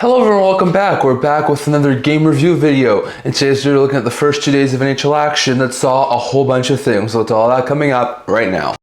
Hello everyone, welcome back. We're back with another game review video. And today's video, we're looking at the first 2 days of NHL Action that saw a whole bunch of things. So it's all that coming up right now.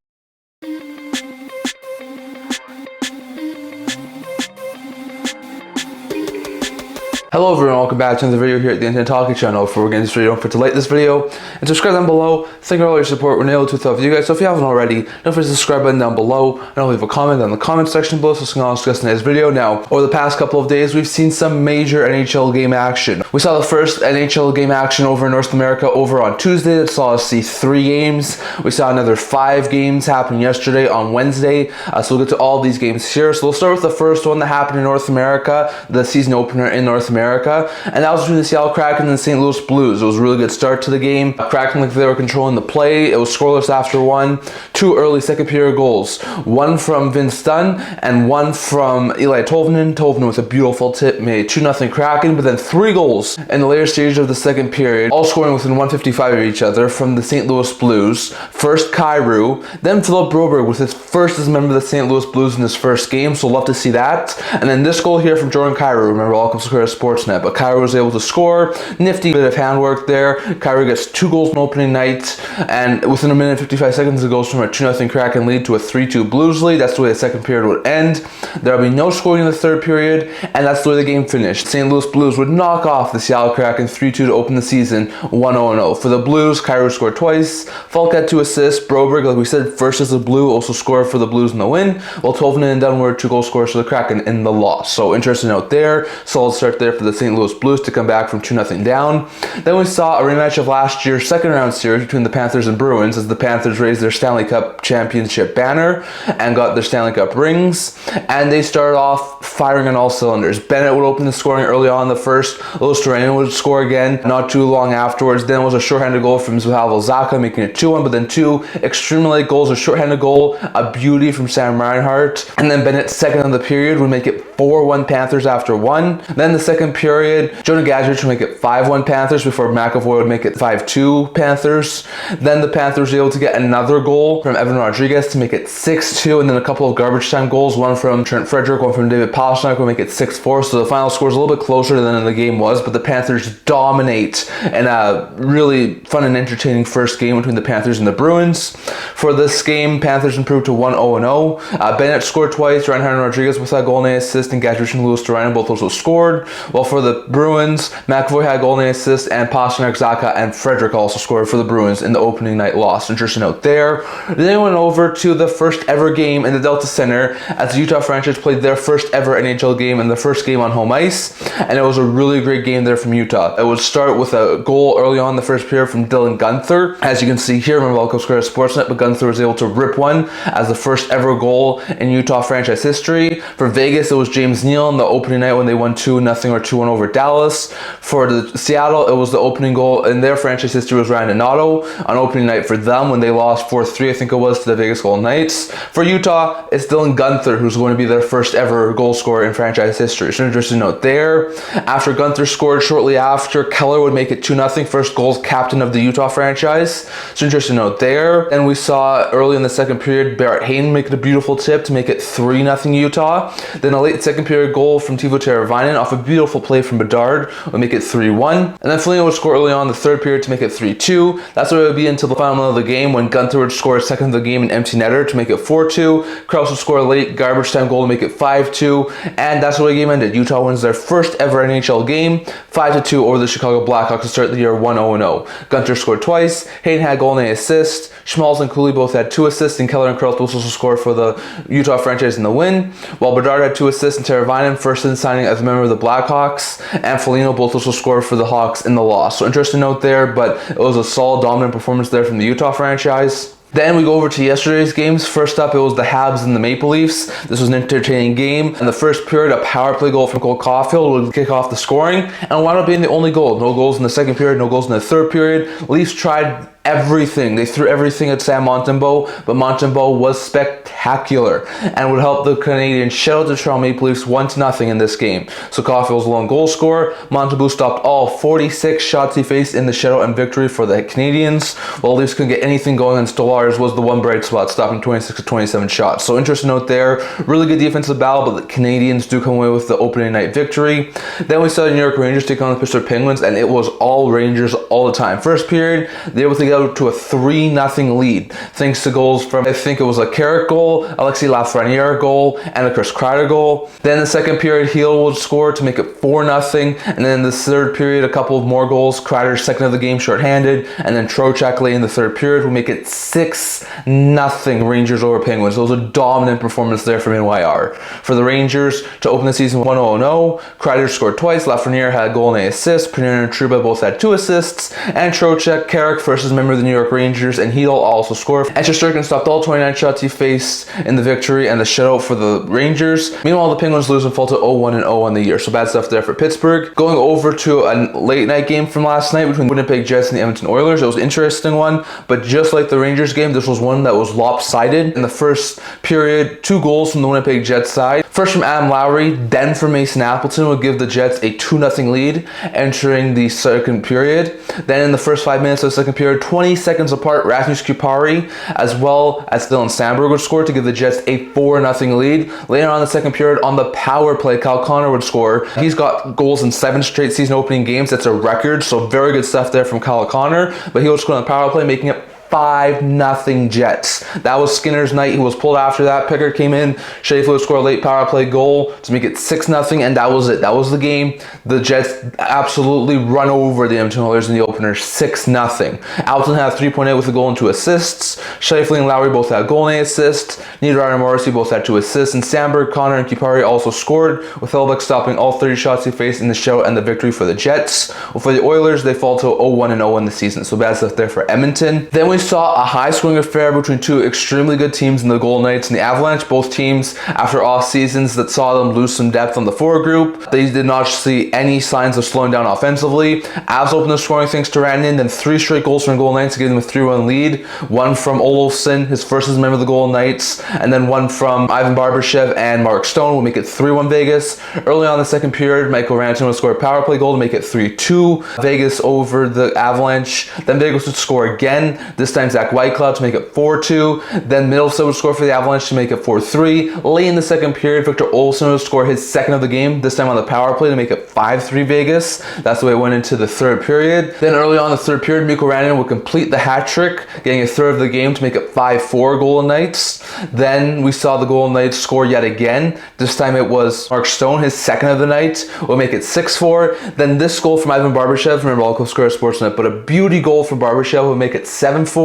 Hello everyone, welcome back to another video here at the Internet Talking Channel. Before we get into this video, don't forget to like this video and subscribe down below. Thank you for all your support. We're nearly 2,000 you guys, so if you haven't already, don't forget to subscribe button down below and I'll leave a comment down in the comment section below so we can discuss today's video. Now, over the past couple of days, we've seen some major NHL game action. We saw the first NHL game action over in North America over on Tuesday that saw us see 3 games. We saw another 5 games happen yesterday on Wednesday, so we'll get to all these games here. So we'll start with the first one that happened in North America, the season opener in North America. And that was between the Seattle Kraken and the St. Louis Blues. It was a really good start to the game. Kraken looked like they were controlling the play. It was scoreless after 1. 2 early second period goals. 1 from Vince Dunn and 1 from Eli Tolvanen. Tolvanen with a beautiful tip made 2-0 Kraken, but then 3 goals in the later stage of the second period, all scoring within 155 of each other from the St. Louis Blues. First Kirouac, then Philip Broberg with his first as a member of the St. Louis Blues in his first game, so love to see that. And then this goal here from Jordan Kirouac. Remember, all comes to Sportsnet, but Kirouac was able to score. Nifty bit of handwork there. Kirouac gets 2 goals on opening night, and within a minute and 55 seconds, it goes from a 2-0 Kraken lead to a 3-2 Blues lead. That's the way the second period would end. There will be no scoring in the third period, and that's the way the game finished. St. Louis Blues would knock off the Seattle Kraken 3-2 to open the season 1-0. For the Blues, Kirouac scored twice. Falk had 2 assists. Broberg, like we said, first as a Blue, also scored for the Blues in the win, while Tolvanen and Dunn were 2 goal scorers for the Kraken in the loss. So interesting note there. Solid start there for the St. Louis Blues to come back from 2-0 down. Then we saw a rematch of last year's second round series between the Panthers and Bruins as the Panthers raised their Stanley Cup championship banner and got their Stanley Cup rings, and they started off firing on all cylinders. Bennett would open the scoring early on in the first. Luostarinen would score again not too long afterwards. Then was a shorthanded goal from Pavel Zacha making it 2-1, but then 2 extremely late goals, a shorthanded goal, a beauty from Sam Reinhart, and then Bennett's second of the period would make it 4-1 Panthers after 1. Then the second period, Jonah Gadrich would make it 5-1 Panthers before McAvoy would make it 5-2 Panthers. Then the Panthers were able to get another goal from Evan Rodriguez to make it 6-2, and then a couple of garbage time goals, one from Trent Frederick, one from David Pastrnak would make it 6-4. So the final score is a little bit closer than the game was, but the Panthers dominate in a really fun and entertaining first game between the Panthers and the Bruins. For this game, Panthers improved to 1-0-0. Bennett scored twice, Reinhart and Rodriguez with a goal and an assist, and Gadrich and Luostarinen both also scored. While for the Bruins, McAvoy had a goal and an assist, and Pastrnak, Zacha, and Frederick also scored for the Bruins in the opening night loss. Interesting note there. Then they went over to the first ever game in the Delta Center as the Utah franchise played their first ever NHL game and the first game on home ice, and it was a really great game there from Utah. It would start with a goal early on in the first period from Dylan Guenther. As you can see here, remember, I'll score Sportsnet, but Guenther was able to rip one as the first ever goal in Utah franchise history. For Vegas, it was James Neal in the opening night when they won 2-0 or 2-1 over Dallas. For the Seattle, it was the opening goal in their franchise history was Ryan Donato on opening night for them when they lost 4-3, I think it was, to the Vegas Golden Knights. For Utah, it's Dylan Guenther who's going to be their first ever goal scorer in franchise history. So interesting note there. After Guenther scored shortly after, Keller would make it 2-0, first goal as captain of the Utah franchise. So interesting note there. And we saw early in the second period, Barrett Hayton make it a beautiful tip to make it 3-0 Utah. Then a late second period goal from Teuvo Teravainen off a beautiful play from Bedard would make it 3-1. And then Foligno would score early on in the third period to make it 3-2. That's what it would be until the final of the game when Guenther would score a second of the game in empty netter to make it 4-2. Krause would score a late garbage time goal to make it 5-2. And that's what the game ended. Utah wins their first ever NHL game, 5-2 over the Chicago Blackhawks to start the year 1-0-0. Guenther scored twice. Hayden had a goal and an assist. Schmalz and Cooley both had 2 assists, and Keller and Krause also scored for the Utah franchise in the win. While Bedard had 2 assists, and Teravainen first in signing as a member of the Blackhawks, and Foligno both also scored for the Hawks in the loss. So interesting note there, but it was a solid, dominant performance there from the Utah franchise. Then we go over to yesterday's games. First up, it was the Habs and the Maple Leafs. This was an entertaining game. In the first period, a power play goal from Cole Caufield would kick off the scoring, and wound up being the only goal. No goals in the second period, no goals in the third period. Leafs tried everything. They threw everything at Sam Montembeault, but Montembeault was spectacular and would help the Canadiens shut out the Toronto Maple Leafs 1-0 in this game. So Caufield's lone goal scorer. Montembeault stopped all 46 shots he faced in the shutout and victory for the Canadiens, while the Leafs couldn't get anything going, and Stolarz was the one bright spot, stopping 26 to 27 shots. So interesting note there. Really good defensive battle, but the Canadiens do come away with the opening night victory. Then we saw the New York Rangers take on the Pittsburgh Penguins, and it was all Rangers all the time. First period, they were able to get out to a 3-0 lead, thanks to goals from, I think it was a Kirouac goal, Alexis Lafreniere goal, and a Chris Kreider goal. Then in the second period, Heel would score to make it 4-0, and then in the third period, a couple of more goals. Kreider's second of the game shorthanded, and then Trocheck late in the third period will make it 6-0 Rangers over Penguins. So it was a dominant performance there from NYR. For the Rangers to open the season 1-0, Kreider scored twice, Lafreniere had a goal and an assist, Panarin and Trouba both had 2 assists, and Trocheck, Kirouac, first as a member of the New York Rangers, and Heel also scored. And Shesterkin stopped all 29 shots he faced in the victory and the shutout for the Rangers. Meanwhile, the Penguins lose and fall to 0-1-0 on the year, so bad stuff there for Pittsburgh. Going over to a late night game from last night between the Winnipeg Jets and the Edmonton Oilers. It was an interesting one, but just like the Rangers game, this was one that was lopsided. In the first period, 2 goals from the Winnipeg Jets side. First from Adam Lowry, then from Mason Appleton would give the Jets a 2-0 lead entering the second period. Then in the first 5 minutes of the second period, 20 seconds apart, Rasmus Kupari as well as Dylan Sandberg would score to give the Jets a 4-0 lead. Later on in the second period, on the power play, Kyle Connor would score. He's got goals in 7 straight season opening games. That's a record, so very good stuff there from Kyle Connor. But he would score on the power play, making it 5-0 Jets. That was Skinner's night. He was pulled after that. Pickard came in. Shaffer would score a late power play goal to make it 6-0, and that was it. That was the game. The Jets absolutely run over the Edmonton Oilers in the opener, 6-0. Alton had 3.8 with a goal and 2 assists. Shaffer and Lowry both had a goal and 8 assists. Niederreiter and Morrissey both had 2 assists, and Sandberg, Connor, and Kupari also scored, with Hellebuyck stopping all 30 shots he faced in the shutout and the victory for the Jets. Well, for the Oilers, they fall to 0-1-0 in the season, so bad stuff there for Edmonton. Then we saw a high-scoring affair between 2 extremely good teams in the Golden Knights and the Avalanche. Both teams, after off seasons that saw them lose some depth on the forward group, they did not see any signs of slowing down offensively. Avs opened the scoring thanks to Rantanen, then 3 straight goals from the Golden Knights to give them a 3-1 lead. 1 from Olofsson, his first as a member of the Golden Knights, and then 1 from Ivan Barbashev and Mark Stone will make it 3-1 Vegas. Early on in the second period, Michael Rantanen would score a power play goal to make it 3-2 Vegas over the Avalanche. Then Vegas would score again, this time Zach Whitecloud to make it 4-2. Then Middleton would score for the Avalanche to make it 4-3. Late in the second period, Victor Olofsson would score his second of the game, this time on the power play to make it 5-3 Vegas. That's the way it went into the third period. Then early on in the third period, Mikko Rantanen would complete the hat trick, getting a third of the game to make it 5-4 Golden Knights. Then we saw the Golden Knights score yet again. This time it was Mark Stone, his second of the night, will make it 6-4. Then this goal from Ivan Barbashev, remember all Square Sportsnet, but a beauty goal from Barbashev will make it 7-4.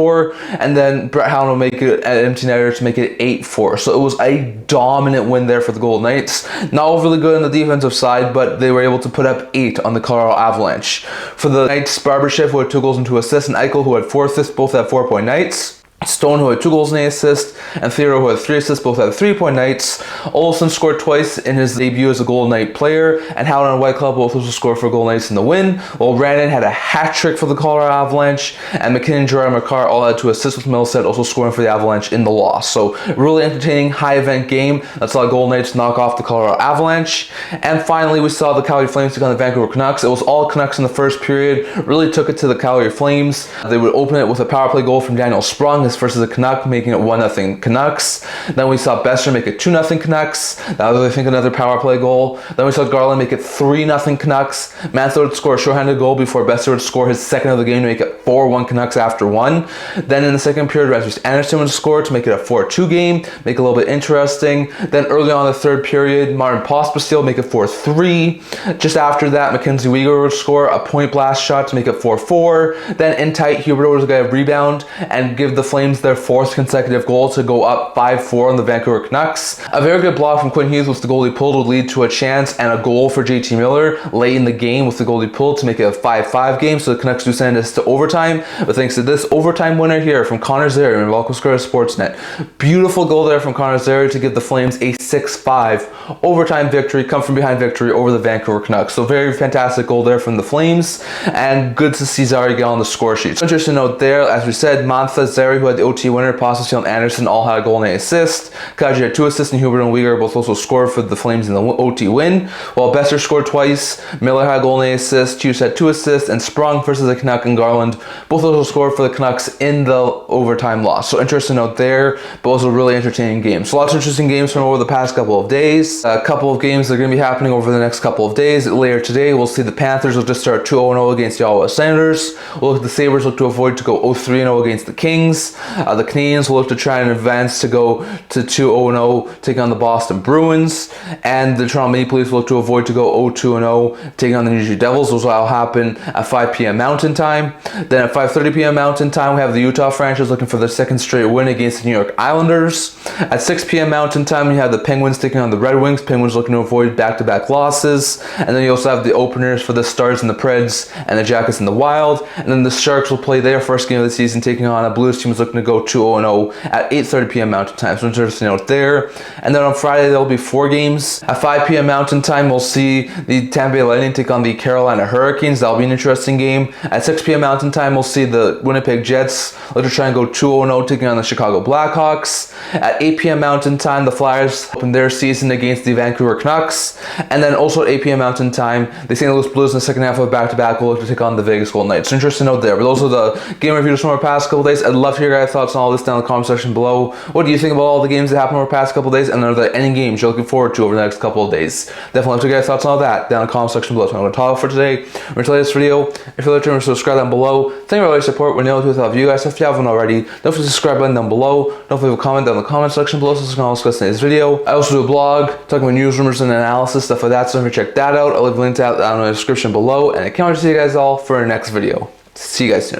And then Brett Howland will make it at empty netter to make it 8-4. So it was a dominant win there for the Golden Knights. Not overly good on the defensive side, but they were able to put up 8 on the Colorado Avalanche. For the Knights, Barbashev, who had 2 goals and 2 assists, and Eichel, who had 4 assists, both had 4-point nights. Stone, who had 2 goals and 8 assists, and Theodore, who had 3 assists, both had 3-point nights. Olsen scored twice in his debut as a Golden Knight player, and Howland and Whitecloud both also scored for Golden Knights in the win, while Rantanen had a hat trick for the Colorado Avalanche, and McKinnon, Gerard, and McCarr all had 2 assists, with Millsett also scoring for the Avalanche in the loss. So really entertaining, high-event game that saw Golden Knights knock off the Colorado Avalanche. And finally, we saw the Calgary Flames take on the Vancouver Canucks. It was all Canucks in the first period, really took it to the Calgary Flames. They would open it with a power play goal from Daniel Sprung, his first as a Canuck, making it 1-0 Canucks. Then we saw Besser make it 2-0 Canucks. That was, I think, another power play goal. Then we saw Garland make it 3-0 Canucks. Mantha would score a shorthanded goal before Besser would score his second of the game to make it 4-1 Canucks after 1. Then in the second period, Rasmus Andersson would score to make it a 4-2 game, make it a little bit interesting. Then early on in the third period, Martin Pospisil make it 4-3. Just after that, Mackenzie Weegar would score a point blast shot to make it 4-4. Then in tight, Huberdeau was going to rebound and give the Flames Flames their 4th consecutive goal to go up 5-4 on the Vancouver Canucks. A very good block from Quinn Hughes with the goalie pulled would lead to a chance and a goal for JT Miller late in the game with the goalie pulled to make it a 5-5 game, so the Canucks do send us to overtime. But thanks to this overtime winner here from Connor Zary and Velocro Square Sportsnet, beautiful goal there from Connor Zary to give the Flames a 6-5 overtime victory, come from behind victory over the Vancouver Canucks. So very fantastic goal there from the Flames, and good to see Zary get on the score sheet. So interesting note there, as we said, Mantha, Zary, who had the OT winner, Pastaccio and Anderson all had a goal and an assist. Kaji had 2 assists, and Hubert and Weegar both also scored for the Flames in the OT win. While Besser scored twice, Miller had a goal and an assist, Hughes had 2 assists, and Sprung versus the Canuck and Garland both also scored for the Canucks in the overtime loss. So interesting note there, but also really entertaining games. So lots of interesting games from over the past couple of days. A couple of games that are going to be happening over the next couple of days. Later today, we'll see the Panthers look to start 2-0 against the Ottawa Senators. We'll look at the Sabres look to avoid to go 0-3-0 against the Kings. The Canadiens will look to try and advance to go to 2-0, taking on the Boston Bruins. And the Toronto Maple Leafs will look to avoid to go 0-2-0, taking on the New Jersey Devils. Those will happen at 5 p.m. Mountain Time. Then at 5:30 p.m. Mountain Time, we have the Utah franchise looking for their 2nd straight win against the New York Islanders. At 6 p.m. Mountain Time, we have the Penguins taking on the Red Wings. Penguins looking to avoid back-to-back losses. And then you also have the openers for the Stars and the Preds and the Jackets and the Wild. And then the Sharks will play their first game of the season taking on a Blues team who's looking to go 2-0 at 8:30 p.m. Mountain Time. So interesting note there. And then on Friday, there will be 4 games. At 5 p.m. Mountain Time, we'll see the Tampa Bay Lightning take on the Carolina Hurricanes. That'll be an interesting game. At 6 p.m. Mountain Time, we'll see the Winnipeg Jets look to try and go 2-0 taking on the Chicago Blackhawks. At 8 p.m. Mountain Time, the Flyers open their season against the Vancouver Canucks. And then also at 8 p.m. Mountain Time, the St. Louis Blues in the second half of back-to-back will look to take on the Vegas Golden Knights. So interesting note there. But those are the game reviews from our past couple days. I'd love to hear your guys' thoughts on all this down in the comment section below. What do you think about all the games that happened over the past couple days? And are there any games you're looking forward to over the next couple of days? Definitely let your guys' thoughts on all that down in the comment section below. So I'm going to talk for today. We're going to this video. If you'd like to subscribe down below. Thank you for all your support. We're nailed to without you guys. If you haven't already, don't forget to subscribe button down below. Don't forget to comment down in the comment section below so we can all discuss today's video. I also do a blog talking about news, rumors, and analysis, stuff like that. So if you check that out, I'll leave a link to that down in the description below. And I can't wait to see you guys all for our next video. See you guys soon.